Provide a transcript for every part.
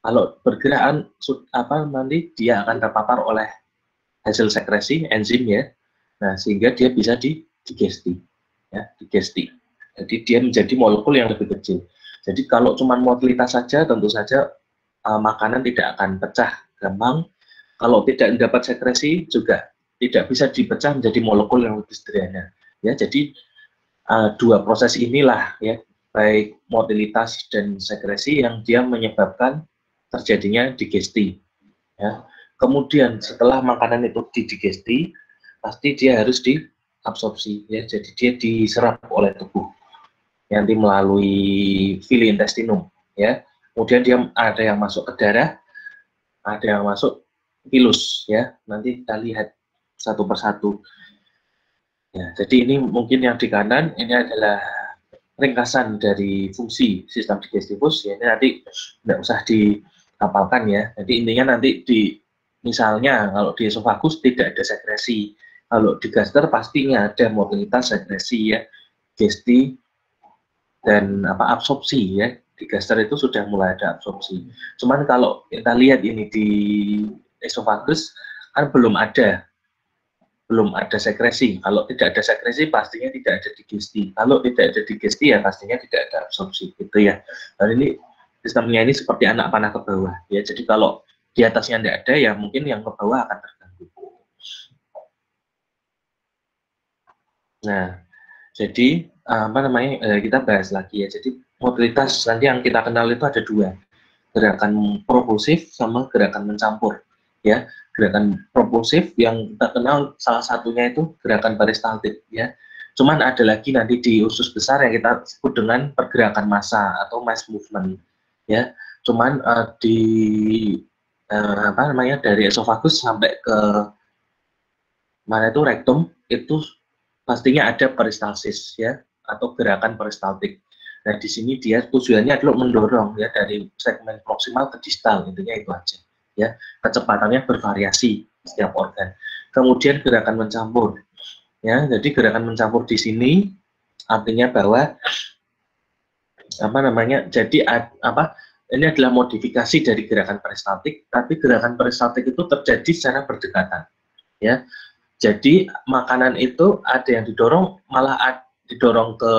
Kalau bergerak nanti dia akan terpapar oleh hasil sekresi enzim ya. Nah, sehingga dia bisa digesti ya, digesti. Jadi dia menjadi molekul yang lebih kecil. Jadi kalau cuma motilitas saja tentu saja makanan tidak akan pecah gampang. Kalau tidak dapat sekresi juga tidak bisa dipecah menjadi molekul yang lebih sederhana. Ya, jadi dua proses inilah ya, baik motilitas dan sekresi yang dia menyebabkan terjadinya digesti. Ya. Kemudian setelah makanan itu didigesti, pasti dia harus diabsorpsi ya, jadi dia diserap oleh tubuh nanti melalui villi intestinum ya. Kemudian dia ada yang masuk ke darah, ada yang masuk pilus ya. Nanti kita lihat satu persatu. Ya, jadi ini mungkin yang di kanan ini adalah ringkasan dari fungsi sistem digestivus ya. Ini nanti tidak usah dihafalkan ya. Jadi intinya nanti misalnya kalau di esofagus tidak ada sekresi, kalau di gaster pastinya ada mobilitas sekresi ya, gesti dan absorpsi ya. Di gaster itu sudah mulai ada absorpsi. Cuman kalau kita lihat ini di esofagus kan belum ada sekresi. Kalau tidak ada sekresi, pastinya tidak ada digesti. Kalau tidak ada digesti, ya pastinya tidak ada absorpsi, gitu ya. Dan ini sistemnya ini seperti anak panah ke bawah, ya. Jadi kalau di atasnya tidak ada, ya mungkin yang ke bawah akan terganggu. Nah, jadi kita bahas lagi ya. Jadi mobilitas nanti yang kita kenal itu ada dua, gerakan propulsif sama gerakan mencampur, ya. Gerakan propulsif yang kita kenal salah satunya itu gerakan peristaltik ya. Cuman ada lagi nanti di usus besar yang kita sebut dengan pergerakan massa atau mass movement ya. Cuman dari esofagus sampai ke mana itu rektum itu pastinya ada peristalsis ya atau gerakan peristaltik. Nah, di sini dia tujuannya adalah mendorong ya dari segmen proksimal ke distal, intinya itu aja. Ya, kecepatannya bervariasi setiap organ. Kemudian gerakan mencampur. Ya, jadi gerakan mencampur di sini artinya bahwa ini adalah modifikasi dari gerakan peristaltik, tapi gerakan peristaltik itu terjadi secara berdekatan. Ya, jadi makanan itu ada yang didorong didorong ke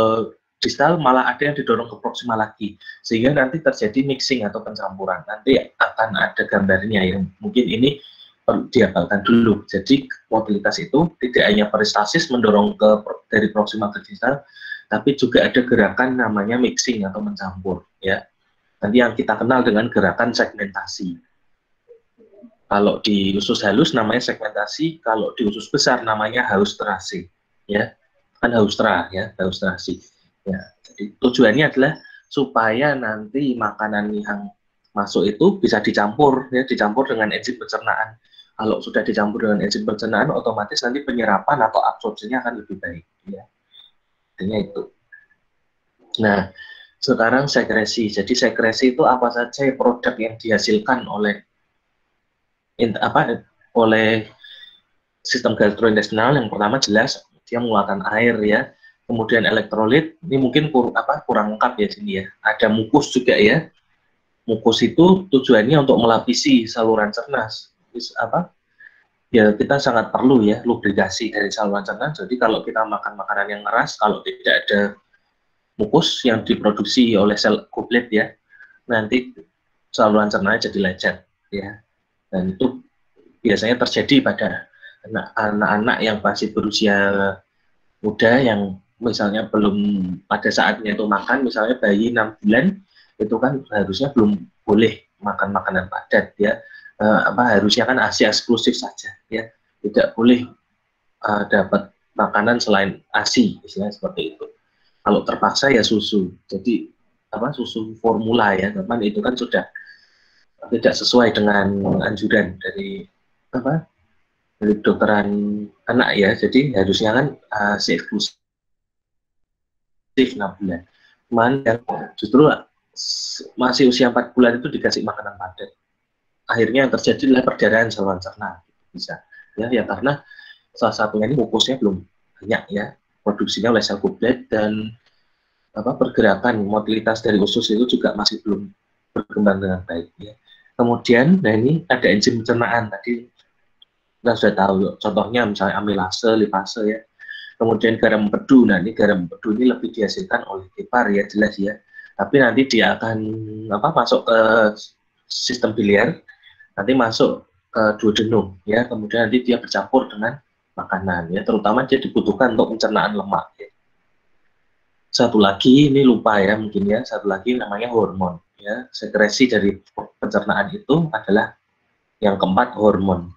distal, malah ada yang didorong ke proksimal lagi, sehingga nanti terjadi mixing atau pencampuran. Nanti akan ada gambarnya yang mungkin ini perlu dihafalkan dulu. Jadi mobilitas itu tidak hanya peristalsis mendorong dari proksimal ke distal, tapi juga ada gerakan namanya mixing atau mencampur ya. Nanti yang kita kenal dengan gerakan segmentasi. Kalau di usus halus namanya segmentasi, kalau di usus besar namanya haustrasi, ya, kan haustrasi. Ya, jadi tujuannya adalah supaya nanti makanan yang masuk itu bisa dicampur, ya, dicampur dengan enzim pencernaan. Kalau sudah dicampur dengan enzim pencernaan, otomatis nanti penyerapan atau absorpsinya akan lebih baik, ya. Intinya itu. Nah, sekarang sekresi. Jadi sekresi itu apa saja produk yang dihasilkan oleh sistem gastrointestinal. Yang pertama jelas dia mengeluarkan air ya, kemudian elektrolit. Ini mungkin kurang lengkap ya sini ya. Ada mukus juga ya. Mukus itu tujuannya untuk melapisi saluran cerna. Ya kita sangat perlu ya lubrikasi dari saluran cerna. Jadi kalau kita makan makanan yang keras, kalau tidak ada mukus yang diproduksi oleh sel goblet ya, nanti saluran cerna jadi lecet ya. Dan itu biasanya terjadi pada anak-anak yang masih berusia muda yang misalnya belum pada saatnya itu makan, misalnya bayi 6 bulan itu kan harusnya belum boleh makan makanan padat ya. Harusnya kan ASI eksklusif saja ya, tidak boleh dapat makanan selain ASI, istilahnya seperti itu. Kalau terpaksa ya susu, jadi susu formula ya, teman itu kan sudah tidak sesuai dengan anjuran dari kedokteran anak ya, jadi harusnya kan si eksklusif 6 bulan. Cuman yang justru masih usia 4 bulan itu dikasih makanan padat. Akhirnya yang terjadi adalah perdarahan saluran cerna, bisa ya karena salah satunya ini mukusnya belum banyak ya, produksinya oleh sel goblet, dan pergerakan motilitas dari usus itu juga masih belum berkembang dengan baik ya. Kemudian, nah ini ada enzim pencernaan tadi kita sudah tahu, contohnya misalnya amilase, lipase ya. Kemudian garam empedu, nah ini garam empedu ini lebih dihasilkan oleh hepar ya, jelas ya. Tapi nanti dia akan masuk ke sistem biliar, nanti masuk ke duodenum ya, kemudian nanti dia bercampur dengan makanan ya, terutama dia dibutuhkan untuk pencernaan lemak ya. Satu lagi ini lupa ya mungkin ya, satu lagi namanya hormon ya. Sekresi dari pencernaan itu adalah yang keempat, hormon.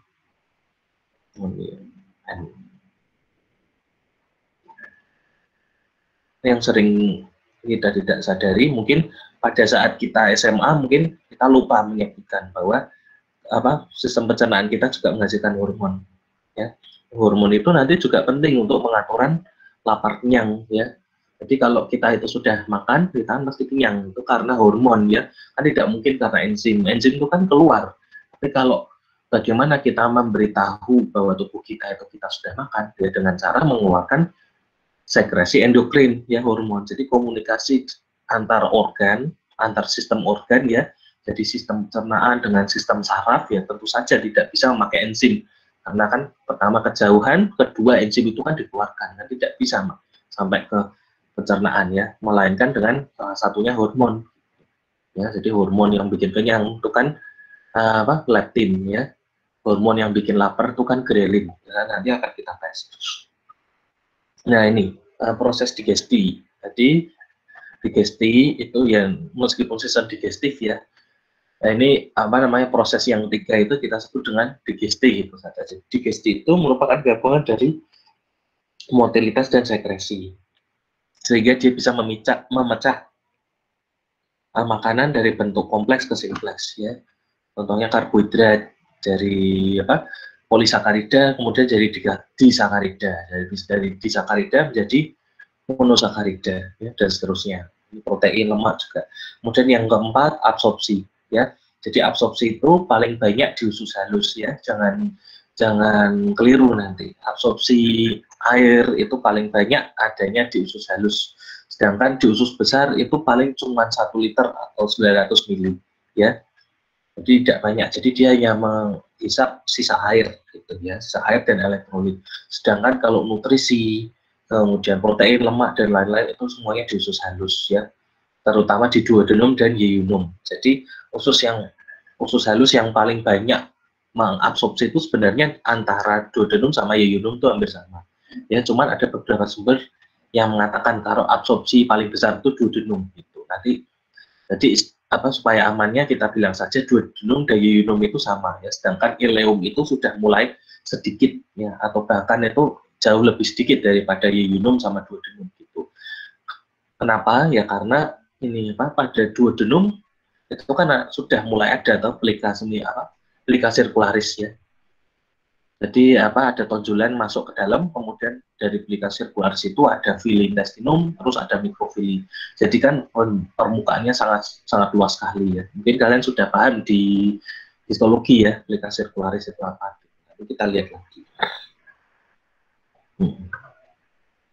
Yang sering kita tidak sadari, mungkin pada saat kita SMA mungkin kita lupa menyebutkan bahwa sistem pencernaan kita juga menghasilkan hormon ya. Hormon itu nanti juga penting untuk pengaturan lapar kenyang ya. Jadi kalau kita itu sudah makan, kita pasti kenyang, itu karena hormon ya. Kan tidak mungkin karena enzim. Enzim itu kan keluar. Tapi kalau bagaimana kita memberitahu bahwa tubuh kita itu kita sudah makan, ya dengan cara mengeluarkan sekresi endokrin ya, hormon. Jadi komunikasi antar organ, antar sistem organ ya. Jadi sistem pencernaan dengan sistem saraf ya tentu saja tidak bisa memakai enzim. Karena kan pertama kejauhan, kedua enzim itu kan dikeluarkan, kan tidak bisa sampai ke pencernaan ya, melainkan dengan salah satunya hormon ya. Jadi hormon yang bikin kenyang itu kan leptin ya, hormon yang bikin lapar itu kan grelin ya, nanti akan kita tes. Nah ini proses digesti. Jadi digesti itu yang meskipun sistem digestif ya, nah ini proses yang ketiga itu kita sebut dengan digesti gitu saja. Jadi digesti itu merupakan gabungan dari motilitas dan sekresi, sehingga dia bisa memecah makanan dari bentuk kompleks ke simpleks ya. Contohnya karbohidrat dari polisakarida, kemudian jadi disakarida, dari disakarida menjadi monosakarida ya, dan seterusnya. Protein, lemak juga. Kemudian yang keempat, absorpsi ya. Jadi absorpsi itu paling banyak di usus halus ya. Jangan keliru nanti. Absorpsi air itu paling banyak adanya di usus halus. Sedangkan di usus besar itu paling cuma 1 liter atau 900 mili ya. Jadi tidak banyak. Jadi dia hanya menghisap sisa air gitu ya, sisa air dan elektrolit. Sedangkan kalau nutrisi, kemudian protein, lemak dan lain-lain itu semuanya di usus halus ya. Terutama di duodenum dan yeyunum. Jadi usus halus yang paling banyak mengabsorpsi itu sebenarnya antara duodenum sama yeyunum itu hampir sama. Ya, cuman ada beberapa sumber yang mengatakan kalau absorpsi paling besar itu duodenum gitu. Jadi supaya amannya kita bilang saja duodenum dan yeyunum itu sama ya. Sedangkan ileum itu sudah mulai sedikit ya, atau bahkan itu jauh lebih sedikit daripada yeyunum sama duodenum gitu. Kenapa? Ya karena ini pada duodenum itu kan sudah mulai ada atau plika sirkularis ya. Jadi ada tonjolan masuk ke dalam, kemudian dari plika sirkularis itu ada villi intestinum, terus ada mikrofili. Jadi kan permukaannya sangat luas sekali ya. Mungkin kalian sudah paham di histologi ya, plika sirkularis itu apa. Nanti kita lihat lagi.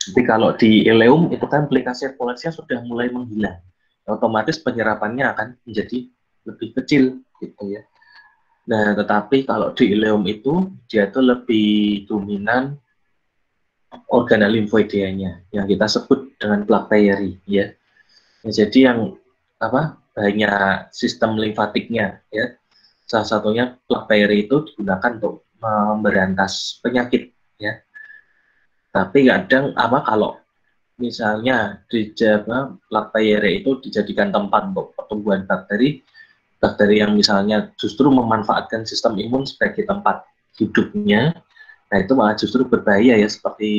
Jadi kalau di ileum itu kan plika sirkularisnya sudah mulai menghilang, otomatis penyerapannya akan menjadi lebih kecil gitu ya. Nah, tetapi kalau di ileum itu dia itu lebih dominan organel limfoidea-nya yang kita sebut dengan bakteri ya. Jadi yang banyak sistem limfatiknya ya. Salah satunya bakteri itu digunakan untuk memberantas penyakit ya. Tapi kadang kalau misalnya bakteri itu dijadikan tempat untuk pertumbuhan bakteri yang misalnya justru memanfaatkan sistem imun sebagai tempat hidupnya, nah itu malah justru berbahaya ya, seperti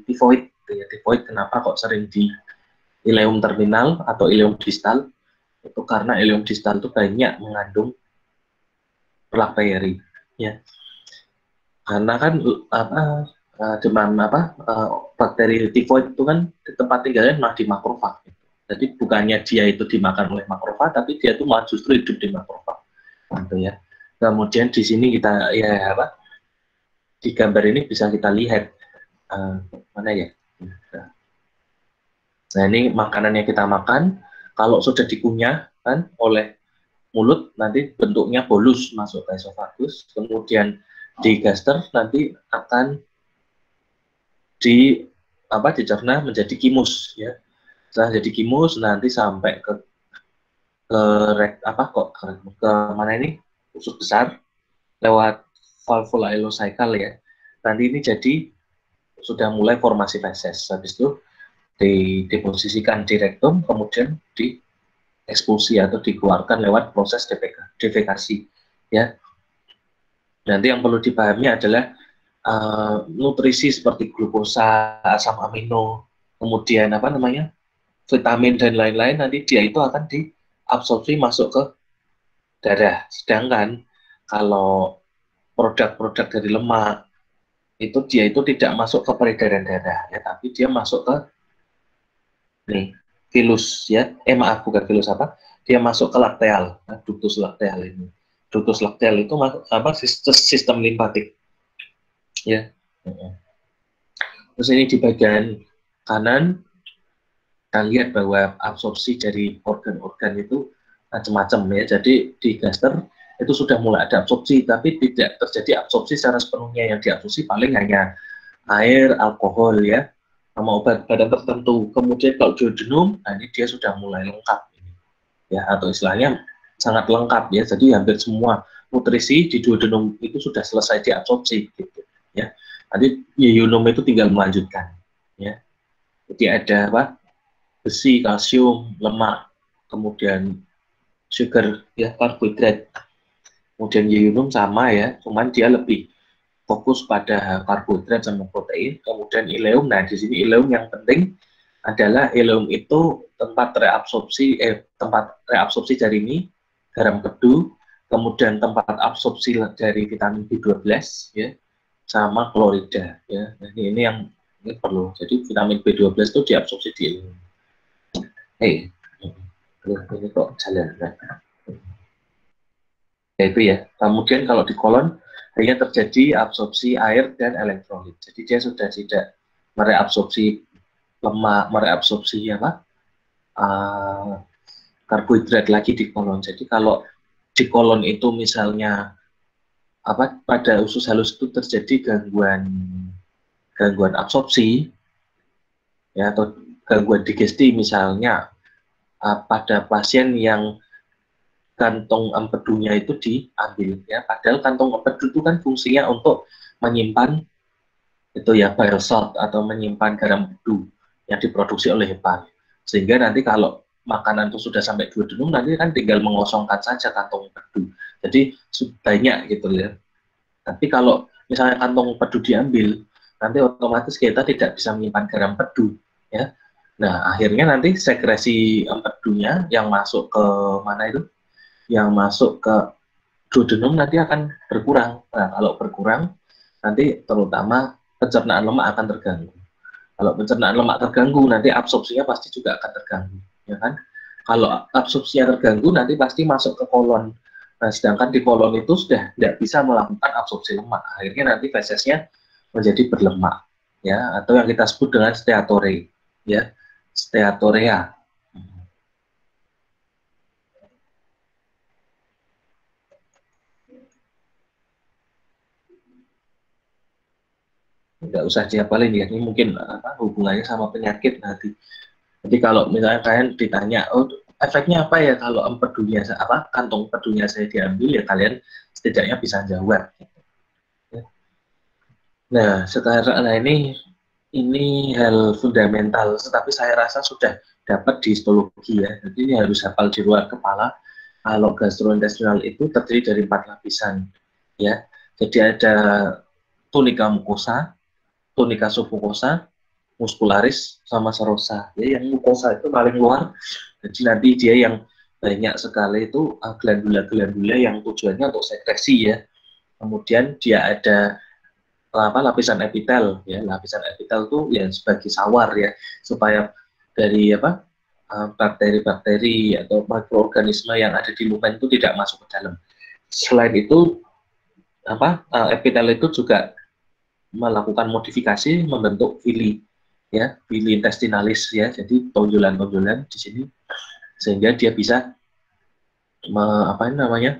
tifoid ya. Tifoid kenapa kok sering di ileum terminal atau ileum distal? Itu karena ileum distal itu banyak mengandung bakteri ya. Karena kan demam bakteri tifoid itu kan di tempat tinggalnya malah di makrofag. Jadi bukannya dia itu dimakan oleh makrofag, tapi dia itu malah justru hidup di makrofag. Gitu ya. Kemudian di sini kita di gambar ini bisa kita lihat mana ya. Nah ini makanan yang kita makan, kalau sudah dikunyah kan oleh mulut nanti bentuknya bolus masuk ke esofagus, kemudian di gaster nanti akan dicerna menjadi kimus ya. Setelah jadi kimus nanti sampai ke mana ini, usus besar lewat valvula ileocecal ya. Nanti ini jadi sudah mulai formasi feses. Habis itu diposisikan di rektum, kemudian diekspulsi atau dikeluarkan lewat proses defekasi ya. Nanti yang perlu dipahami adalah nutrisi seperti glukosa, asam amino, kemudian vitamin dan lain-lain, nanti dia itu akan diabsorpsi masuk ke darah. Sedangkan kalau produk-produk dari lemak itu dia itu tidak masuk ke peredaran darah ya, tapi dia masuk ke filus ya. Bukan filus dia masuk ke lakteal, ductus lakteal ini. Ductus lakteal itu sistem limfatik ya. Terus ini di bagian kanan kita lihat bahwa absorpsi dari organ-organ itu macam-macam ya. Jadi di gaster itu sudah mulai ada absorpsi, tapi tidak terjadi absorpsi secara sepenuhnya. Yang diabsorpsi paling hanya air, alkohol ya, sama obat badan tertentu. Kemudian kalau duodenum, ini dia sudah mulai lengkap ya, atau istilahnya sangat lengkap ya. Jadi hampir semua nutrisi di duodenum itu sudah selesai diabsorpsi gitu ya. Nanti yeyunum itu tinggal melanjutkan ya. Jadi ada besi, kalsium, lemak, kemudian sugar ya, karbohidrat. Kemudian yeyunum sama ya, cuman dia lebih fokus pada karbohidrat sama protein. Kemudian ileum, nah di sini ileum yang penting adalah ileum itu tempat reabsorpsi dari garam kedu, kemudian tempat absorpsi dari vitamin B12 ya, sama klorida ya. Nah, ini yang perlu. Jadi vitamin B12 itu diabsorpsi di ileum. Ini kok jalan ya itu ya. Kemudian kalau di kolon hanya terjadi absorpsi air dan elektrolit. Jadi dia sudah tidak mereabsorpsi lemak, mereabsorpsi karbohidrat lagi di kolon. Jadi kalau di kolon itu misalnya pada usus halus itu terjadi gangguan absorpsi ya, atau gangguan digesti misalnya pada pasien yang kantong empedunya itu diambil ya, padahal kantong empedu itu kan fungsinya untuk menyimpan itu ya bile salt atau menyimpan garam kedu yang diproduksi oleh hepan, sehingga nanti kalau makanan itu sudah sampai duodenum nanti kan tinggal mengosongkan saja kantong empedu, jadi banyak gitu ya. Tapi kalau misalnya kantong empedu diambil, nanti otomatis kita tidak bisa menyimpan garam kedu ya. Nah akhirnya nanti sekresi empedunya yang masuk ke mana itu, yang masuk ke duodenum nanti akan berkurang. Nah, kalau berkurang, nanti terutama pencernaan lemak akan terganggu. Kalau pencernaan lemak terganggu, nanti absorpsinya pasti juga akan terganggu, ya kan? Kalau absorpsinya terganggu, nanti pasti masuk ke kolon. Nah, sedangkan di kolon itu sudah tidak bisa melakukan absorpsi lemak. Akhirnya nanti fesesnya menjadi berlemak, ya, atau yang kita sebut dengan steatore, ya, steatorea. Nggak usah dihafalin ya, ini mungkin hubungannya sama penyakit nanti. Jadi kalau misalnya kalian ditanya, oh efeknya apa ya kalau empedunya kantong empedunya saya diambil, ya kalian setidaknya bisa jawab. Nah sekarang ini hal fundamental, tetapi saya rasa sudah dapat di histologi ya. Jadi ini harus hafal di luar kepala. Kalau gastrointestinal itu terdiri dari 4 lapisan ya. Jadi ada tunica mucosa, tunica submucosa, muscularis, sama serosa. Ya, yang mucosa itu paling luar, jadi nanti dia yang banyak sekali itu glandula-glandula yang tujuannya untuk sekresi ya. Kemudian dia ada lapisan epitel ya, lapisan epitel itu ya sebagai sawar ya, supaya dari bakteri-bakteri atau mikroorganisme yang ada di lumen itu tidak masuk ke dalam. Selain itu epitel itu juga melakukan modifikasi membentuk villi ya, villi intestinalis ya, jadi tonjolan-tonjolan di sini sehingga dia bisa apa ini namanya,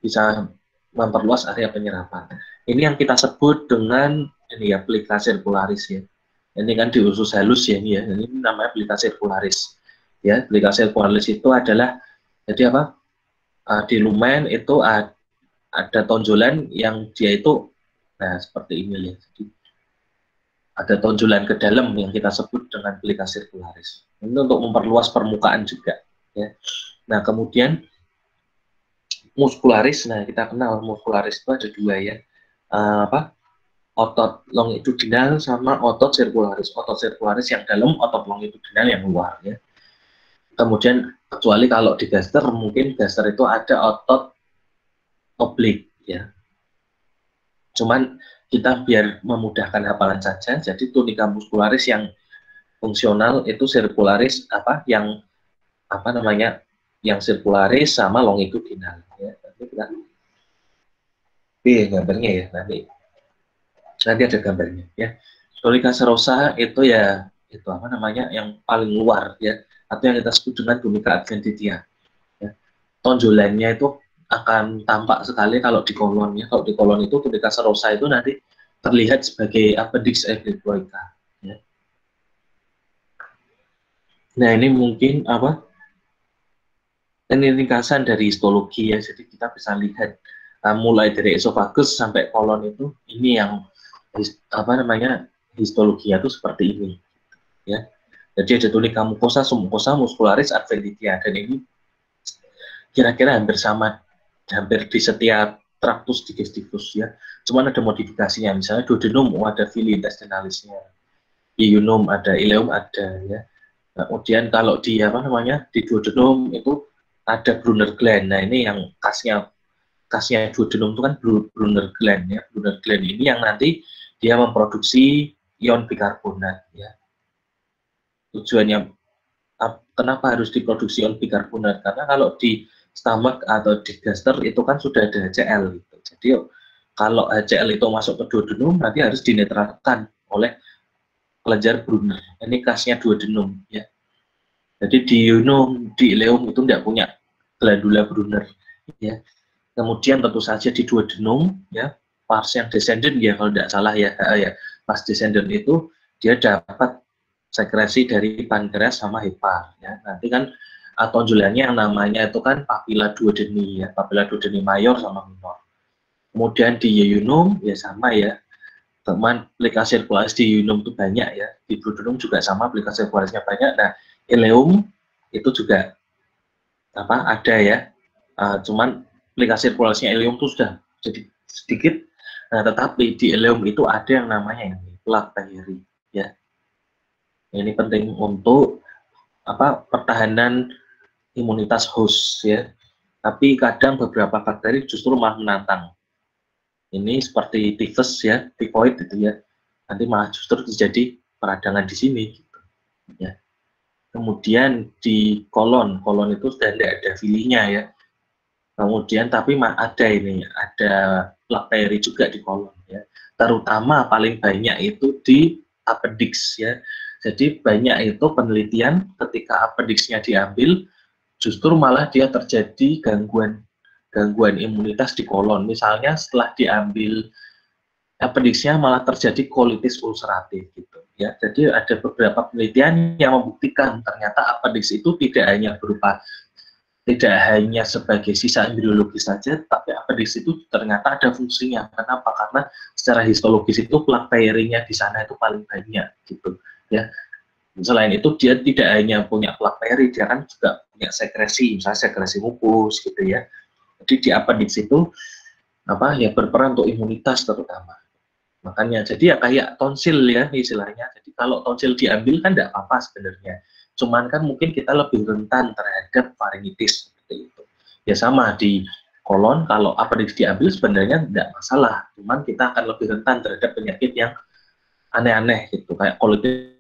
bisa memperluas area penyerapan. Ini yang kita sebut dengan ini ya, plika sirkularis ya. Ini kan di usus halus ya ini ya. Ini namanya plika sirkularis. Ya, plika sirkularis itu adalah jadi apa? Di lumen itu ada tonjolan yang dia itu nah seperti ini ya. Jadi ada tonjolan ke dalam yang kita sebut dengan plika sirkularis. Ini untuk memperluas permukaan juga ya. Nah, kemudian muskularis, nah kita kenal muskularis itu ada dua ya, apa, otot longitudinal sama otot sirkularis. Otot sirkularis yang dalam, otot longitudinal yang luar ya. Kemudian kecuali kalau di gaster, mungkin gaster itu ada otot oblik ya. Cuman kita biar memudahkan hafalan saja, jadi tunika muskularis yang fungsional itu sirkularis apa yang apa namanya, yang sirkularis sama longitudinal ya. Nanti kita gambarnya ya, nanti ada gambarnya ya. Tunika serosa itu ya itu apa namanya, yang paling luar ya, atau yang kita sebut dengan tunika adventitia ya. Tonjolannya itu akan tampak sekali kalau di kolon ya. Kalau di kolon itu tunika serosa itu nanti terlihat sebagai appendix epiglottica ya. Nah, ini mungkin apa, ini ringkasan dari histologi ya. Jadi kita bisa lihat mulai dari esofagus sampai kolon itu, ini yang apa namanya, histologinya itu seperti ini ya. Jadi ada tunika mucosa, submucosa, muscularis, adventitia, dan ini kira-kira hampir sama, hampir di setiap tractus digestivus ya. Cuman ada modifikasinya, misalnya duodenum ada villi intestinalisnya, ileum ada, ileum ada ya. Nah, kemudian kalau di apa namanya, di duodenum itu ada Brunner gland. Nah, ini yang khasnya duodenum itu kan Brunner gland ya. Brunner gland ini yang nanti dia memproduksi ion bikarbonat ya. Tujuannya kenapa harus diproduksi ion bikarbonat? Karena kalau di stomach atau di gaster itu kan sudah ada HCl gitu. Jadi kalau HCl itu masuk ke duodenum nanti harus dinetralkan oleh kelenjar Brunner. Ini khasnya duodenum ya. Jadi di ileum, itu tidak punya glandula Brunner ya. Kemudian tentu saja di duodenum ya, pars yang descendant ya kalau tidak salah ya, pas descendant itu dia dapat sekresi dari pankreas sama hepar ya. Nanti kan tonjolannya yang namanya itu kan papilla duodeni ya, papilla duodeni mayor sama minor. Kemudian di ileum ya sama ya, teman plika sirkularis di ileum itu banyak ya, di duodenum juga sama, plika sirkularisnya banyak. Nah, ileum itu juga apa ada ya, cuman plika sirkularisnya ileum itu sudah jadi sedikit. Nah, tetapi di ileum itu ada yang namanya ini plak Peyeri ya. Ini penting untuk apa, pertahanan imunitas host ya. Tapi kadang beberapa bakteri justru malah menantang. Ini seperti tifus ya, tifoid itu ya. Nanti malah justru terjadi peradangan di sini gitu ya. Kemudian di kolon itu sudah tidak ada filinya ya. Kemudian tapi ada ini, ada plak Peyeri juga di kolon ya. Terutama paling banyak itu di appendix ya. Jadi banyak itu penelitian ketika appendixnya diambil, justru malah dia terjadi gangguan imunitas di kolon. Misalnya setelah diambil appendixnya malah terjadi colitis ulceratif gitu ya. Jadi ada beberapa penelitian yang membuktikan ternyata appendix itu tidak hanya sebagai sisa embriologis saja, tapi appendix itu ternyata ada fungsinya. Kenapa? Karena secara histologis itu plak Peyerinya di sana itu paling banyak gitu ya. Selain itu dia tidak hanya punya plak Peyeri, dia kan juga punya sekresi, misalnya sekresi mukus gitu ya. Jadi di appendix itu apa ya, berperan untuk imunitas terutama. Makanya jadi ya kayak tonsil ya istilahnya. Jadi kalau tonsil diambil kan tidak apa-apa sebenarnya. Cuman kan mungkin kita lebih rentan terhadap faringitis seperti itu. Ya sama di kolon, kalau appendix diambil sebenarnya tidak masalah. Cuman kita akan lebih rentan terhadap penyakit yang aneh-aneh gitu, kayak colitis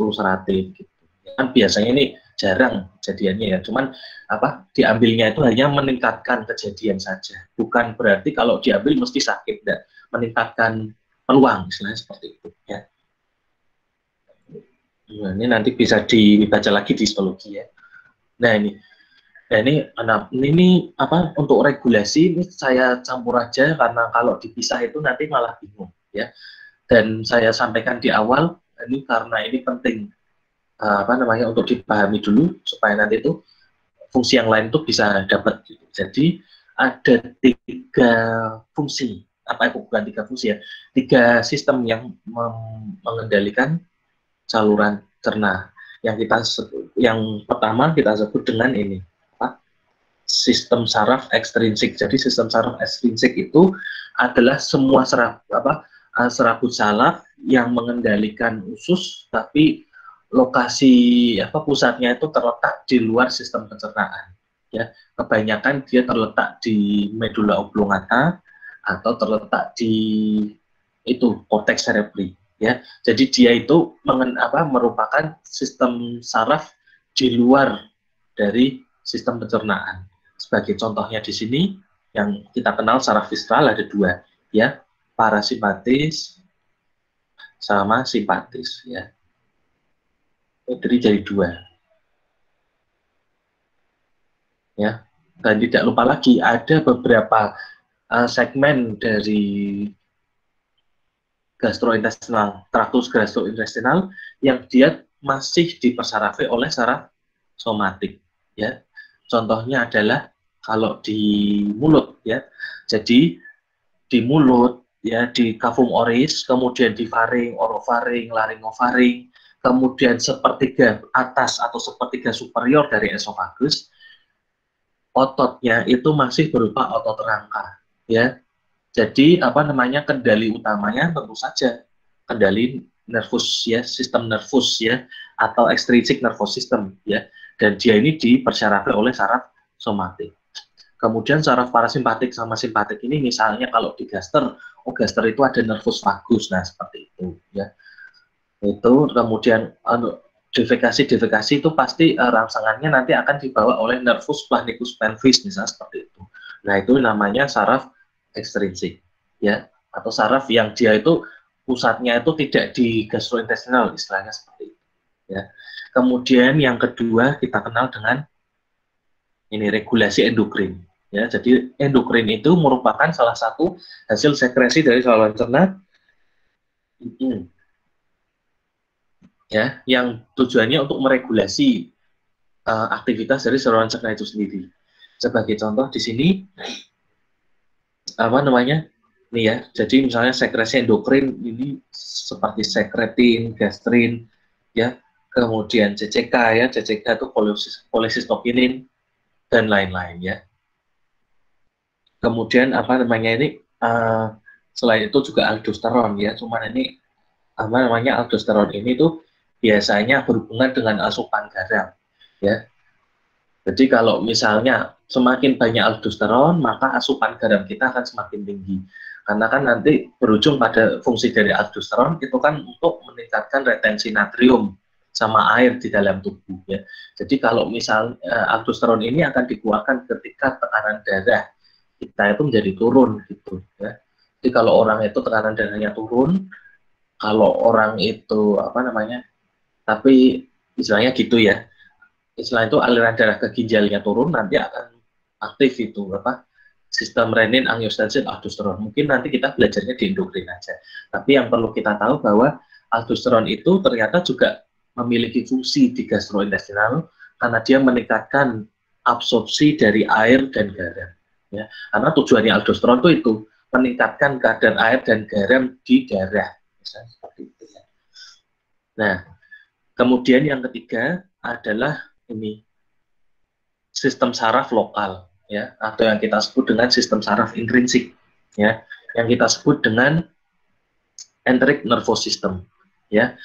ulceratif gitu. Kan biasanya ini jarang kejadiannya ya, cuman apa, diambilnya itu hanya meningkatkan kejadian saja, bukan berarti kalau diambil mesti sakit, enggak, meningkatkan peluang istilahnya seperti itu ya. Nah, ini nanti bisa dibaca lagi di histologi ya. Nah, ini Ya ini apa untuk regulasi ini saya campur aja karena kalau dipisah itu nanti malah bingung ya. Dan saya sampaikan di awal ini karena ini penting apa namanya untuk dipahami dulu supaya nanti itu fungsi yang lain itu bisa dapat. Jadi ada 3 fungsi apa itu bukan 3 fungsi ya, 3 sistem yang mengendalikan saluran cerna. Yang pertama kita sebut dengan ini apa? Sistem saraf ekstrinsik. Jadi sistem saraf ekstrinsik itu adalah semua serabut saraf yang mengendalikan usus, tapi lokasi apa pusatnya itu terletak di luar sistem pencernaan. Ya, kebanyakan dia terletak di medula oblongata atau terletak di itu cortex cerebri. Ya, jadi dia itu merupakan sistem saraf di luar dari sistem pencernaan. Sebagai contohnya di sini yang kita kenal saraf visceral ada 2, ya, parasimpatis sama simpatis, ya. Jadi 2, ya. Dan tidak lupa lagi ada beberapa segmen dari gastrointestinal, traktus gastrointestinal yang dia masih dipersarafi oleh saraf somatik, ya. Contohnya adalah kalau di mulut, ya. Jadi di mulut, ya, di cavum oris, kemudian di faring, orofaring, laringofaring, kemudian sepertiga atas atau sepertiga superior dari esofagus, ototnya itu masih berupa otot rangka, ya. Jadi apa namanya kendali utamanya tentu saja kendali nervus ya, sistem nervus ya atau extrinsic nervous system ya. Dan dia ini dipersyaratkan oleh saraf somatik. Kemudian saraf parasimpatik sama simpatik ini misalnya kalau di gaster, gaster itu ada nervus vagus, nah seperti itu ya. Itu kemudian defekasi itu pasti rangsangannya nanti akan dibawa oleh nervus planius pelvis misalnya seperti itu. Nah itu namanya saraf ekstrinsik ya, atau saraf yang dia itu pusatnya itu tidak di gastrointestinal istilahnya seperti itu ya. Kemudian yang kedua kita kenal dengan ini regulasi endokrin ya. Jadi endokrin itu merupakan salah satu hasil sekresi dari saluran cerna ya, yang tujuannya untuk meregulasi aktivitas dari saluran cerna itu sendiri. Sebagai contoh di sini apa namanya nih ya, jadi misalnya sekresi endokrin ini seperti sekretin, gastrin ya, kemudian CCK ya, CCK itu cholecystokinin dan lain-lain ya. Kemudian apa namanya ini selain itu juga aldosteron ya, cuman ini apa namanya aldosteron ini tuh biasanya berhubungan dengan asupan garam ya. Jadi kalau misalnya semakin banyak aldosteron, maka asupan garam kita akan semakin tinggi. Karena kan nanti berujung pada fungsi dari aldosteron itu kan untuk meningkatkan retensi natrium sama air di dalam tubuh ya. Jadi kalau misal aldosteron ini akan dikeluarkan ketika tekanan darah kita itu menjadi turun gitu ya. Jadi kalau orang itu tekanan darahnya turun, kalau orang itu apa namanya, tapi istilahnya gitu ya. Setelah itu aliran darah ke ginjalnya turun, nanti akan aktif itu apa sistem renin, angiotensin, aldosteron. Mungkin nanti kita belajarnya di endokrin aja. Tapi yang perlu kita tahu bahwa aldosteron itu ternyata juga memiliki fungsi di gastrointestinal karena dia meningkatkan absorpsi dari air dan garam. Ya, karena tujuannya aldosteron itu meningkatkan kadar air dan garam di darah. Misalnya seperti itu. Ya. Nah, kemudian yang ketiga adalah ini sistem saraf lokal ya, atau yang kita sebut dengan sistem saraf intrinsik ya, yang kita sebut dengan enteric nervous system ya.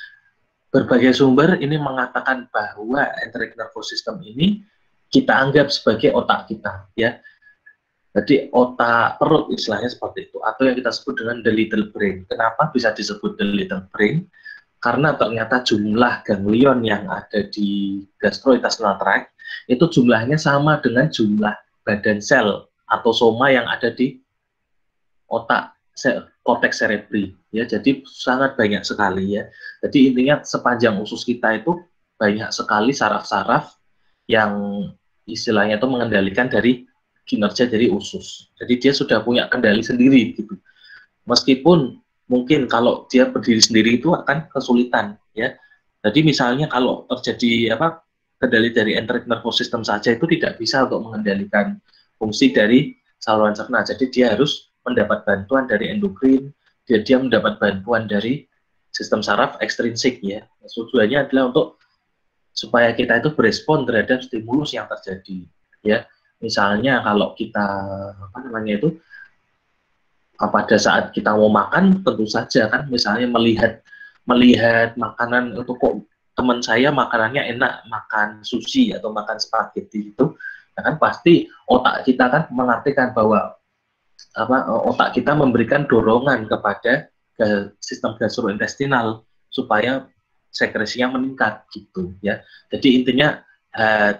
Berbagai sumber ini mengatakan bahwa enteric nervous system ini kita anggap sebagai otak kita ya. Jadi otak perut istilahnya seperti itu, atau yang kita sebut dengan the little brain. Kenapa bisa disebut the little brain? Karena ternyata jumlah ganglion yang ada di gastrointestinal tract itu jumlahnya sama dengan jumlah badan sel atau soma yang ada di otak cortex cerebri ya. Jadi sangat banyak sekali ya. Jadi intinya sepanjang usus kita itu banyak sekali saraf-saraf yang istilahnya itu mengendalikan dari kinerja dari usus. Jadi dia sudah punya kendali sendiri gitu. Meskipun mungkin kalau dia berdiri sendiri itu akan kesulitan ya. Jadi misalnya kalau terjadi kendali dari enteric nervous system saja itu tidak bisa untuk mengendalikan fungsi dari saluran cerna. Jadi dia harus mendapat bantuan dari endokrin, dia mendapat bantuan dari sistem saraf ekstrinsik ya. Tujuannya adalah untuk supaya kita itu berespon terhadap stimulus yang terjadi ya. Misalnya kalau kita pada saat kita mau makan, tentu saja kan misalnya melihat makanan itu kok teman saya makanannya enak, makan sushi atau makan spaghetti itu, ya kan pasti otak kita kan mengartikan bahwa otak kita memberikan dorongan kepada sistem gastrointestinal supaya sekresinya meningkat gitu ya. Jadi intinya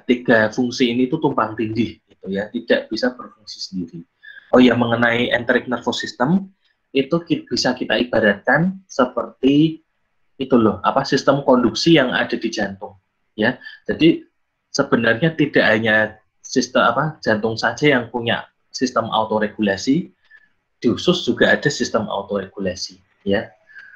tiga fungsi ini tuh tumpang tindih gitu ya, tidak bisa berfungsi sendiri. Oh ya, mengenai enteric nervous system itu bisa kita ibaratkan seperti itu loh, sistem konduksi yang ada di jantung ya. Jadi sebenarnya tidak hanya sistem jantung saja yang punya sistem autoregulasi, di usus juga ada sistem autoregulasi ya.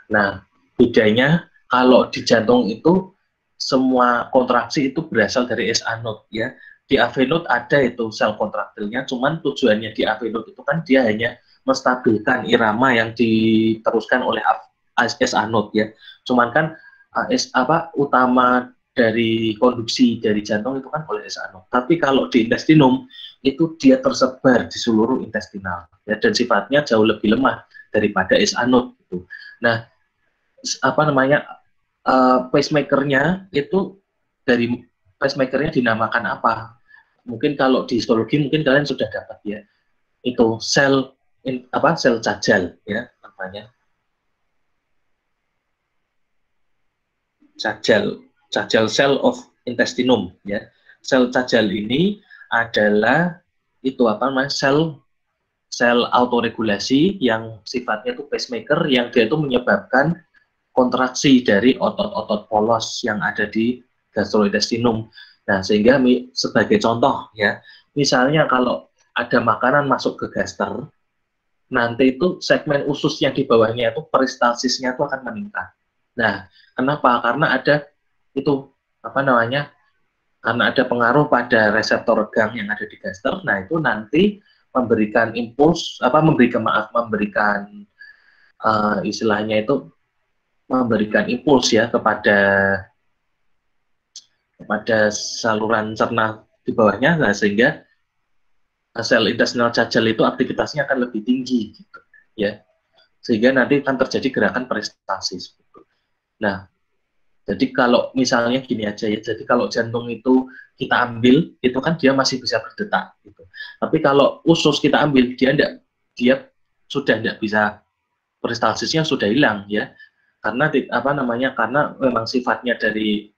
Nah, bedanya kalau di jantung itu semua kontraksi itu berasal dari SA node ya. Di AV node ada itu sel kontraktilnya, cuman tujuannya di AV node itu kan dia hanya menstabilkan irama yang diteruskan oleh SA node ya. Cuman kan utama dari konduksi dari jantung itu kan oleh SA node. Tapi kalau di intestinum itu dia tersebar di seluruh intestinal ya, dan sifatnya jauh lebih lemah daripada SA node gitu. Nah, pacemakernya itu dari pacemakernya dinamakan apa? Mungkin kalau di histologi mungkin kalian sudah dapat ya. Itu sel cajal ya namanya. Cajal cell of intestinum ya. Sel cajal ini adalah itu sel autoregulasi yang sifatnya itu pacemaker, yang dia itu menyebabkan kontraksi dari otot-otot polos yang ada di gastrointestinum. Nah, sehingga sebagai contoh ya, misalnya kalau ada makanan masuk ke gaster, nanti itu segmen usus yang di bawahnya itu peristalsisnya itu akan meningkat. Nah, kenapa? Karena ada itu karena ada pengaruh pada reseptor gang yang ada di gaster. Nah, itu nanti memberikan impuls, memberikan istilahnya itu memberikan impuls ya kepada saluran cerna di bawahnya, nah, sehingga sel intestinal cajal itu aktivitasnya akan lebih tinggi gitu ya, sehingga nanti akan terjadi gerakan peristalsis gitu. Nah, jadi kalau misalnya gini aja ya, jadi kalau jantung itu kita ambil itu kan dia masih bisa berdetak gitu, tapi kalau usus kita ambil dia sudah tidak bisa, peristalsisnya sudah hilang ya, karena karena memang sifatnya dari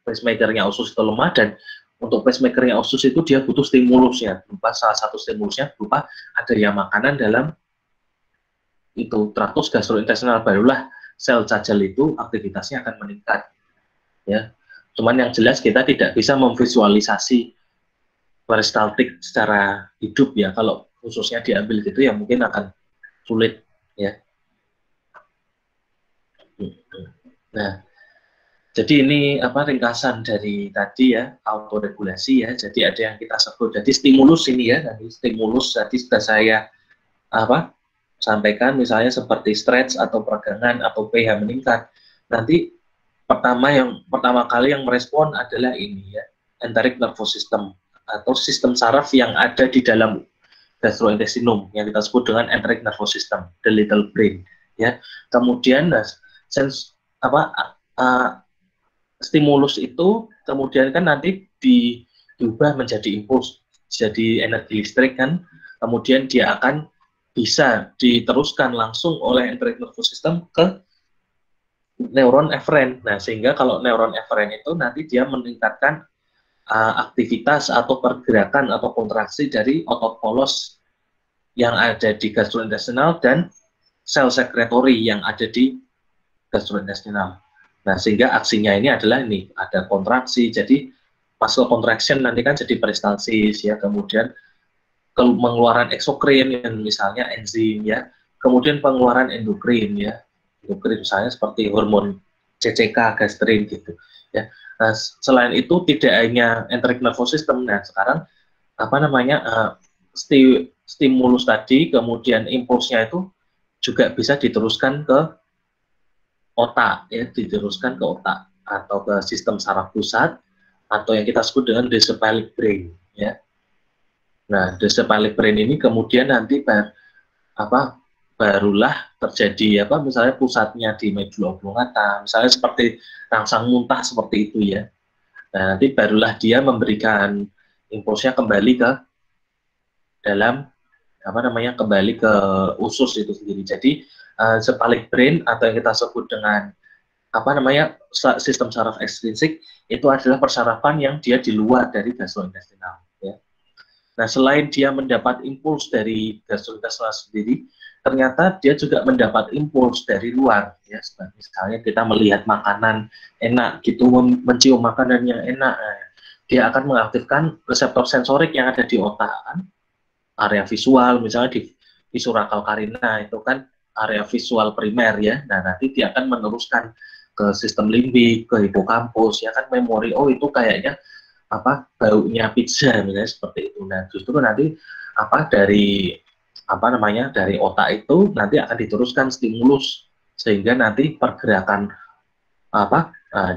pacemakernya usus itu lemah, dan untuk pacemakernya usus itu dia butuh stimulus ya, berupa salah satu stimulusnya berupa adanya makanan dalam itu traktus gastrointestinal, barulah sel cajal itu aktivitasnya akan meningkat ya. Cuman yang jelas kita tidak bisa memvisualisasi peristaltik secara hidup ya, kalau khususnya diambil gitu ya mungkin akan sulit ya. Nah, jadi ini ringkasan dari tadi ya, autoregulasi ya. Jadi ada yang kita sebut jadi stimulus ini ya, tadi stimulus tadi sudah saya sampaikan, misalnya seperti stretch atau peregangan atau pH meningkat. Nanti pertama kali yang merespon adalah ini ya, enteric nervous system atau sistem saraf yang ada di dalam gastrointestinum yang kita sebut dengan enteric nervous system, the little brain ya. Kemudian stimulus itu kemudian kan nanti diubah menjadi impuls, jadi energi listrik kan, kemudian dia akan bisa diteruskan langsung oleh enteric nervous system ke neuron eferen. Nah, sehingga kalau neuron eferen itu nanti dia meningkatkan aktivitas atau pergerakan atau kontraksi dari otot polos yang ada di gastrointestinal dan sel sekretori yang ada di gastrointestinal. Nah, sehingga aksinya ini adalah ini, ada kontraksi, jadi muscle contraction nanti kan jadi peristalsis ya, kemudian mengeluarkan eksokrin yang misalnya enzim ya, kemudian pengeluaran endokrin ya, endokrin misalnya seperti hormon CCK, gastrin gitu ya. Nah, selain itu tidak hanya enteric nervous system, nah sekarang apa namanya stimulus tadi, kemudian impulsnya itu juga bisa diteruskan ke otak ya, diteruskan ke otak atau ke sistem saraf pusat atau yang kita sebut dengan the cephalic brain ya. Nah, the cephalic brain ini kemudian nanti barulah terjadi misalnya pusatnya di medulla oblongata, misalnya seperti rangsang muntah seperti itu ya. Nah, nanti barulah dia memberikan impulsnya kembali ke dalam kembali ke usus itu sendiri. Jadi cephalic brain atau yang kita sebut dengan sistem saraf ekstrinsik itu adalah persarafan yang dia di luar dari gastrointestinal ya. Nah, selain dia mendapat impuls dari gastrointestinal sendiri, ternyata dia juga mendapat impuls dari luar ya. Misalnya kita melihat makanan enak gitu, mencium makanan yang enak, dia akan mengaktifkan reseptor sensorik yang ada di otak kan, area visual misalnya di visurakal karina itu kan area visual primer ya. Nah, nanti dia akan meneruskan ke sistem limbik, ke hipokampus ya kan, memori, oh itu kayaknya baunya pizza misalnya seperti itu. Nah, justru nanti dari dari otak itu nanti akan diteruskan stimulus sehingga nanti pergerakan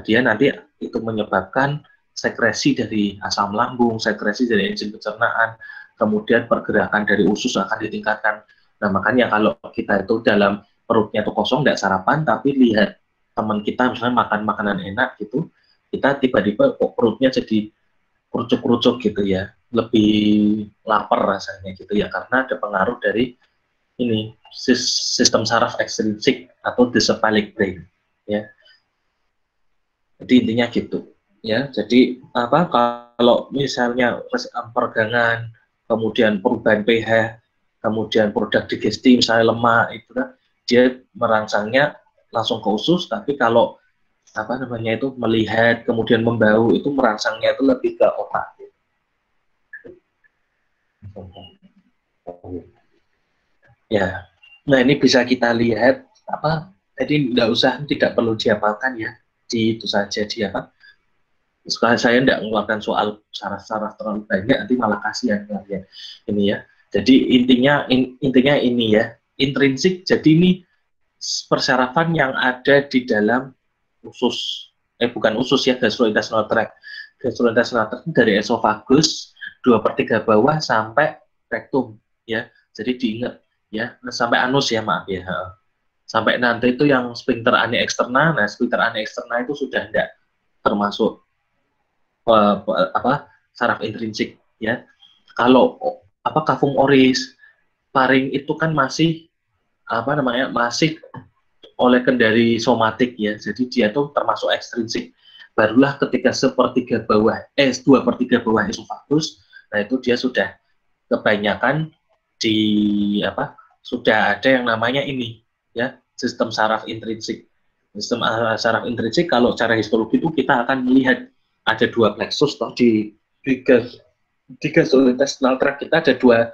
dia nanti itu menyebabkan sekresi dari asam lambung, sekresi dari enzim pencernaan, kemudian pergerakan dari usus akan ditingkatkan. Nah, makanya kalau kita itu dalam perutnya itu kosong, tidak sarapan, tapi lihat teman kita misalnya makan makanan enak gitu, kita tiba-tiba kok perutnya jadi kerucuk-kerucuk gitu ya, lebih lapar rasanya gitu ya, karena ada pengaruh dari ini sistem saraf ekstrinsik atau the cephalic brain ya. Jadi intinya gitu ya. Jadi kalau misalnya peregangan, kemudian perubahan pH, kemudian produk digesti misalnya lemak itu kan dia merangsangnya langsung ke usus, tapi kalau itu melihat kemudian membau itu merangsangnya itu lebih ke otak. Ya, nah ini bisa kita lihat jadi tidak perlu dihafalkan ya, itu saja Sekarang saya tidak mengeluarkan soal saraf-saraf terlalu banyak, nanti malah kasihan kalian ini ya. Jadi intinya ini ya, intrinsik. Jadi ini persarafan yang ada di dalam usus, bukan usus ya, gastrointestinal tract. Gastrointestinal tract dari esofagus 2/3 bawah sampai rektum ya. Jadi diingat ya, sampai anus ya, maaf ya. Sampai nanti itu yang sphincter ani eksterna. Nah, sphincter ani eksterna itu sudah tidak termasuk saraf intrinsik ya. Kalau cavum oris, paring itu kan masih masih oleh kendari somatik ya, jadi dia tuh termasuk ekstrinsik. Barulah ketika 2/3 bawah esofagus, nah itu dia sudah kebanyakan sudah ada yang namanya ini ya, sistem saraf intrinsik. Sistem saraf intrinsik kalau cara histologi itu kita akan melihat ada 2 plexus toh di gastrointestinal tract kita ada dua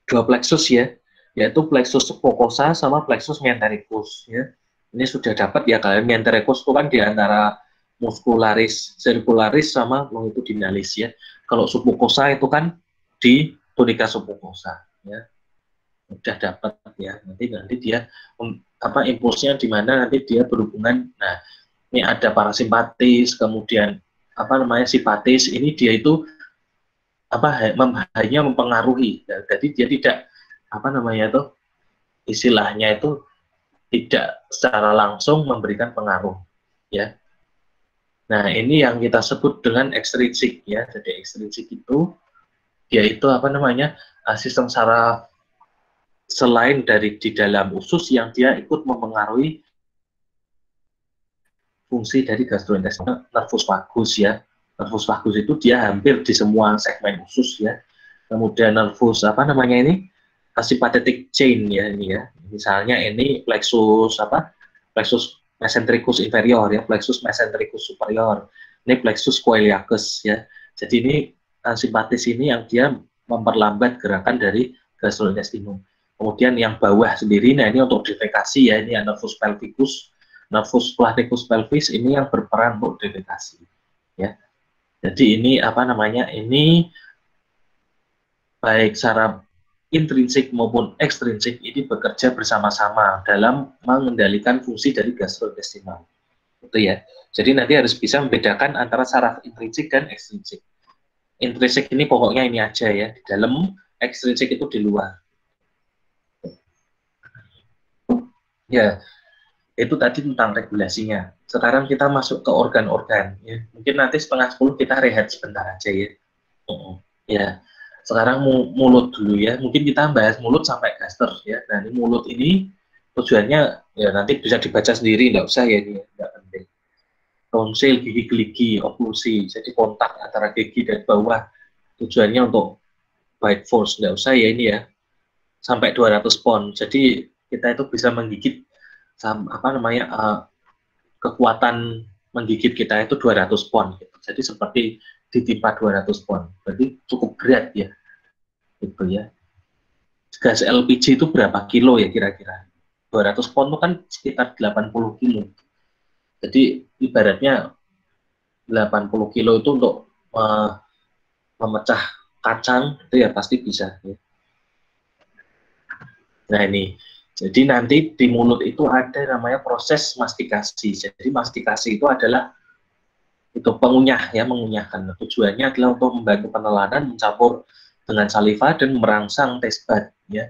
plexus ya, yaitu plexus submucosa sama plexus mesentericus ya. Ini sudah dapat ya kalian, mesentericus itu kan di antara muscularis circularis sama longitudinalis ya. Kalau submucosa itu kan di tunica submucosa ya. Sudah dapat ya. Nanti dia impulsnya di mana nanti dia berhubungan. Nah, ini ada parasimpatis, kemudian simpatis, ini dia itu hanya mempengaruhi. Jadi dia tidak istilahnya itu tidak secara langsung memberikan pengaruh ya. Nah, ini yang kita sebut dengan ekstrinsik ya. Jadi ekstrinsik itu yaitu sistem saraf selain dari di dalam usus yang dia ikut mempengaruhi fungsi dari gastrointestinal nervus vagus ya. Nervus vagus itu dia hampir di semua segmen usus ya. Kemudian nervus sympathetic chain ya ini ya. Misalnya ini plexus plexus mesentericus inferior ya, plexus mesentericus superior. Ini plexus coeliacus ya. Jadi ini simpatis ini yang dia memperlambat gerakan dari gastrointestinum. Kemudian yang bawah sendiri, nah ini untuk defekasi ya, ini nervus pelvicus, nervus plantar pelvis ini yang berperan untuk defekasi ya. Jadi ini apa namanya? Ini baik secara intrinsik maupun ekstrinsik ini bekerja bersama-sama dalam mengendalikan fungsi dari gastrointestinal. Itu ya. Jadi nanti harus bisa membedakan antara saraf intrinsik dan ekstrinsik. Intrinsik ini pokoknya ini aja ya, di dalam, ekstrinsik itu di luar. Ya, itu tadi tentang regulasinya. Sekarang kita masuk ke organ-organ. Ya. Mungkin nanti 9:30 kita rehat sebentar aja ya. Ya, sekarang mulut dulu ya. Mungkin kita bahas mulut sampai gaster ya. Nah, ini mulut ini tujuannya ya nanti bisa dibaca sendiri, nggak usah ya, ini nggak penting. Tonsil, gigi geligi, oklusi, jadi kontak antara gigi dan bawah. Tujuannya untuk bite force, nggak usah ya ini ya. Sampai 200 pon. Jadi kita itu bisa menggigit apa namanya kekuatan menggigit kita itu 200 pon. Gitu. Jadi seperti ditimpa 200 pon. Berarti cukup berat ya. Gitu ya. Gas LPG itu berapa kilo ya kira-kira? 200 pon itu kan sekitar 80 kilo. Jadi ibaratnya 80 kilo itu untuk memecah kacang itu ya pasti bisa. Ya. Nah ini, jadi nanti di mulut itu ada namanya proses mastikasi. Jadi mastikasi itu adalah itu pengunyah ya, mengunyahkan. Tujuannya adalah untuk membantu penelanan, mencampur dengan saliva dan merangsang taste bud ya.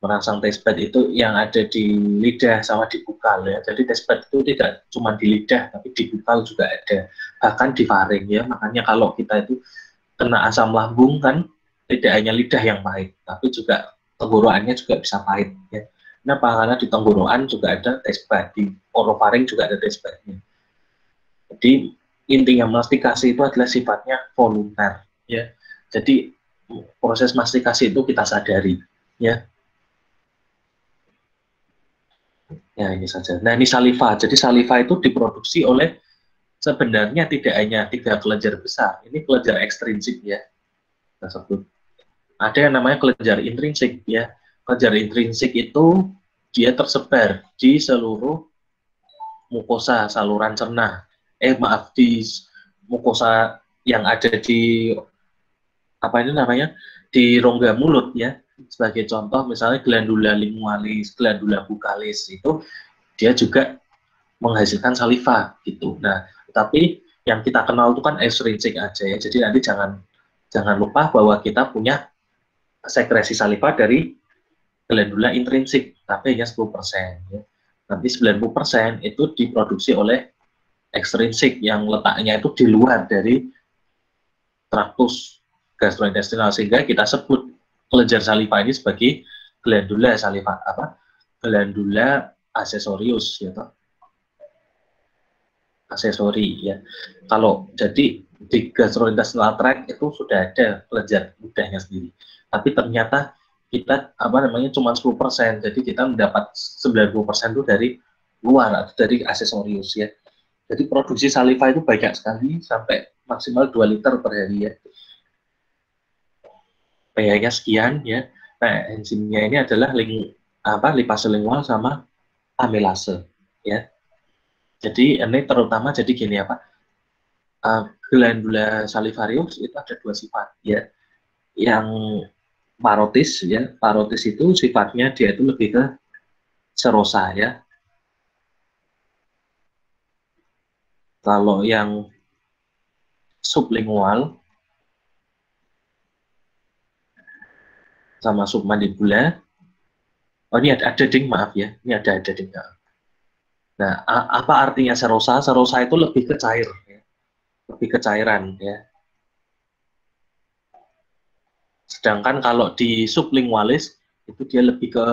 Merangsang taste bud itu yang ada di lidah sama di bukal ya. Jadi taste bud itu tidak cuma di lidah tapi di bukal juga ada, bahkan di faring ya. Makanya kalau kita itu kena asam lambung kan tidak hanya lidah yang pahit tapi juga tenggorokannya juga bisa pahit ya. Kenapa? Karena di tenggorokan juga ada taste bud, di orofaring juga ada taste budnya. Jadi intinya mastikasi itu adalah sifatnya volunter ya. Jadi proses mastikasi itu kita sadari ya. Ya ini saja. Nah ini saliva. Jadi saliva itu diproduksi oleh sebenarnya tidak hanya 3 kelenjar besar. Ini kelenjar ekstrinsik ya. Kita sebut. Ada yang namanya kelenjar intrinsik ya. Kelenjar intrinsik itu dia tersebar di seluruh mukosa saluran cerna. Maaf, di mukosa yang ada di apa ini namanya? Di rongga mulut ya. Sebagai contoh misalnya glandula lingualis, glandula buccalis itu dia juga menghasilkan saliva gitu. Nah, tapi yang kita kenal itu kan ekstrinsik aja ya. Jadi nanti jangan lupa bahwa kita punya sekresi saliva dari glandula intrinsik, tapi hanya 10% ya. Nanti 90% itu diproduksi oleh ekstrinsik yang letaknya itu di luar dari traktus gastrointestinal, sehingga kita sebut kelenjar saliva ini sebagai glandula saliva glandula aksesorius ya toh. Aksesori ya. Kalau jadi di gastrointestinal tract itu sudah ada kelenjar ludahnya sendiri. Tapi ternyata kita cuma 10%. Jadi kita mendapat 90% itu dari luar atau dari aksesorius ya. Jadi produksi saliva itu banyak sekali sampai maksimal 2 liter per hari ya. pH-nya sekian ya. Nah, enzimnya ini adalah lipase lingual sama amilase ya. Jadi ini terutama jadi gini glandula salivarius itu ada 2 sifat ya. Yang parotis ya, parotis itu sifatnya dia itu lebih ke serosa ya. Kalau yang sublingual sama submandibula, oh ini ada ding, maaf ya, ini ada ding. Nah, apa artinya serosa? Serosa itu lebih ke cair, ya. Lebih ke cairan ya. Sedangkan kalau di sublingualis itu dia lebih ke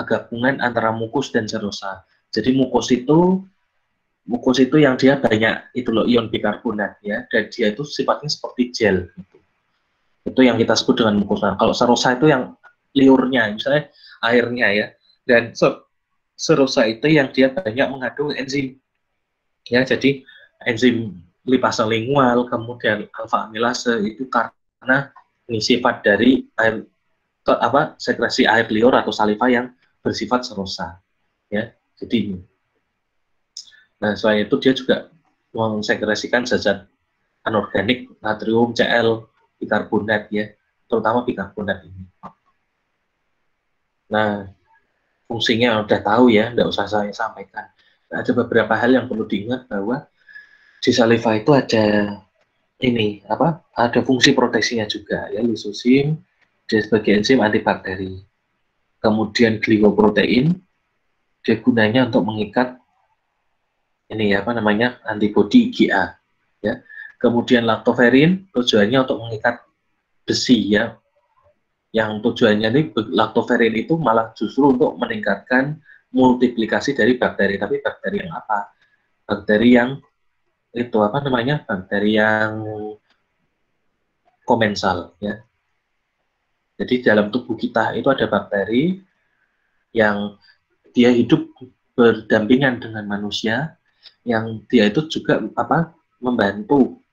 gabungan antara mukus dan serosa. Jadi mukus itu yang dia banyak itu loh ion bikarbonat ya, dan dia itu sifatnya seperti gel. Gitu. Itu yang kita sebut dengan mukosa. Kalau serosa itu yang liurnya, misalnya airnya ya. Dan serosa itu yang dia banyak mengandung enzim. Ya, jadi enzim lipase lingual, kemudian alfa amilase itu karena ini sifat dari air sekresi air liur atau saliva yang bersifat serosa, ya. Jadi ini. Nah, selain itu dia juga mensekresikan zat anorganik natrium, Cl, bikarbonat, ya, terutama bikarbonat ini. Nah, fungsinya udah tahu ya, nggak usah saya sampaikan. Nah, ada beberapa hal yang perlu diingat bahwa di saliva itu ada ini ada fungsi proteksinya juga ya, lisosim dia sebagai enzim antibakteri. Kemudian glicoprotein dia gunanya untuk mengikat ini antibodi IgA ya. Kemudian lactoferrin tujuannya untuk mengikat besi ya. Yang tujuannya ini lactoferrin itu malah justru untuk meningkatkan multiplikasi dari bakteri, tapi bakteri yang apa? Bakteri yang itu bakteri yang komensal ya. Jadi dalam tubuh kita itu ada bakteri yang dia hidup berdampingan dengan manusia, yang dia itu juga membantu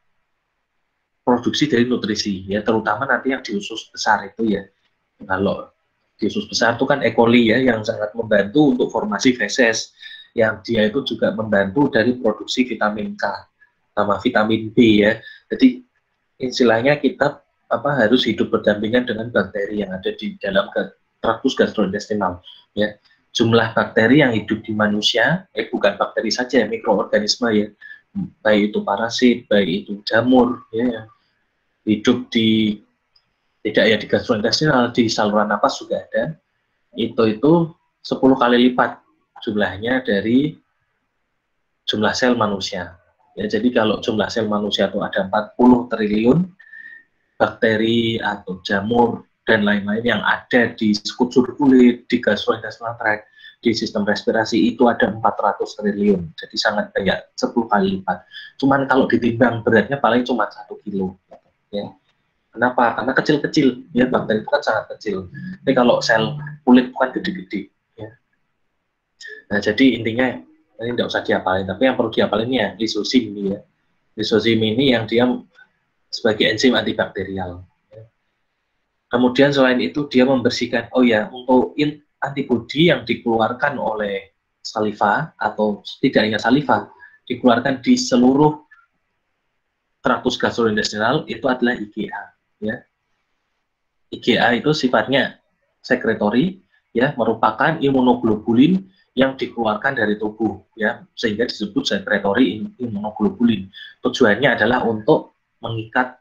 produksi dari nutrisi ya, terutama nanti yang di usus besar itu ya. Kalau di usus besar itu kan E. coli ya, yang sangat membantu untuk formasi feses, yang dia itu juga membantu dari produksi vitamin K sama vitamin B ya. Jadi istilahnya kita harus hidup berdampingan dengan bakteri yang ada di dalam traktus gastrointestinal ya. Jumlah bakteri yang hidup di manusia bukan bakteri saja, mikroorganisme ya, baik itu parasit, baik itu jamur ya, yang hidup di di gastrointestinal, di saluran napas juga ada, itu 10 kali lipat jumlahnya dari jumlah sel manusia ya. Jadi kalau jumlah sel manusia itu ada 40 triliun, bakteri atau jamur dan lain-lain yang ada di sekujur kulit, di gastrointestinal tract, di sistem respirasi itu ada 400 triliun. Jadi sangat banyak, 10 kali lipat. Cuman kalau ditimbang beratnya paling cuma 1 kilo ya. Kenapa? Karena kecil-kecil ya, bakteri itu kan sangat kecil. Tapi kalau sel kulit kan gede-gede ya. Nah, jadi intinya ini tidak usah diapalin, tapi yang perlu diapalin ya lisosim ini ya. Lisosim ini yang dia sebagai enzim antibakterial. Kemudian selain itu dia membersihkan, untuk antibodi yang dikeluarkan oleh saliva atau tidak hanya saliva, dikeluarkan di seluruh traktus gastrointestinal itu adalah IgA. Ya. IgA itu sifatnya sekretori, ya, merupakan imunoglobulin yang dikeluarkan dari tubuh, ya, sehingga disebut sekretori imunoglobulin. Tujuannya adalah untuk mengikat,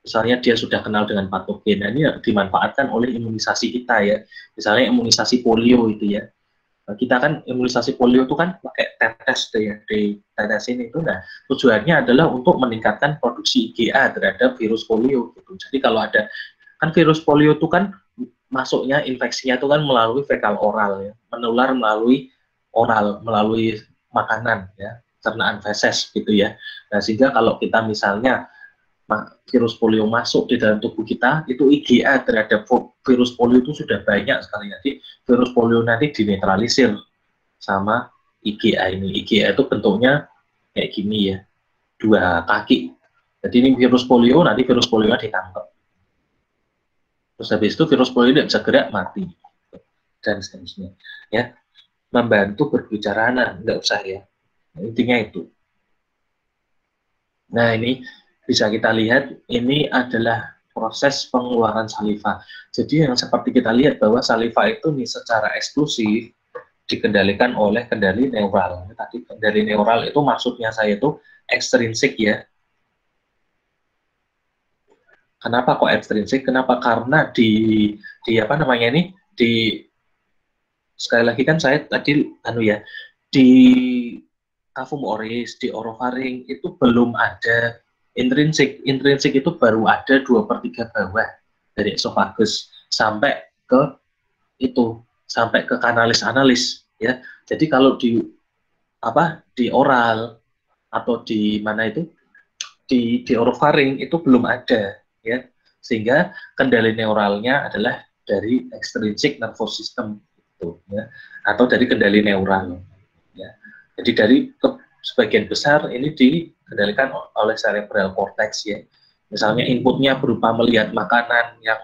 misalnya dia sudah kenal dengan patogen, nah ini dimanfaatkan oleh imunisasi kita ya, misalnya imunisasi polio itu ya, kita kan imunisasi polio itu kan pakai tetes ya, di tetesin itu, nah tujuannya adalah untuk meningkatkan produksi IgA terhadap virus polio gitu. Jadi kalau ada, kan virus polio itu kan masuknya, infeksinya itu kan melalui fekal oral ya, menular melalui oral, melalui makanan ya, cernaan feses gitu ya. Nah sehingga kalau kita misalnya virus polio masuk di dalam tubuh kita, itu IgA terhadap virus polio itu sudah banyak sekali. Jadi virus polio nanti dinetralisir sama IgA ini. IgA itu bentuknya kayak gini ya, 2 kaki. Jadi ini virus polio, nanti virus polio ditangkap. Terus habis itu virus polio tidak bisa gerak, mati. Dan seterusnya. Ya, membantu berbicara, nggak usah ya. Intinya itu. Nah ini bisa kita lihat, ini adalah proses pengeluaran saliva. Jadi yang seperti kita lihat bahwa saliva itu nih secara eksklusif dikendalikan oleh kendali neural. Tadi kendali neural itu maksudnya saya itu ekstrinsik ya. Kenapa kok ekstrinsik? Kenapa? Karena di sekali lagi kan saya tadi di cavum oris, di orofaring itu belum ada intrinsik. Intrinsik itu baru ada 2/3 bawah dari esofagus sampai ke kanalis-analis ya. Jadi kalau di oral atau di mana itu di orofaring itu belum ada ya. Sehingga kendali neuralnya adalah dari extrinsic nervous system itu ya, atau dari kendali neural ya. Jadi dari sebagian besar ini dikendalikan oleh cerebral cortex ya. Misalnya inputnya berupa melihat makanan yang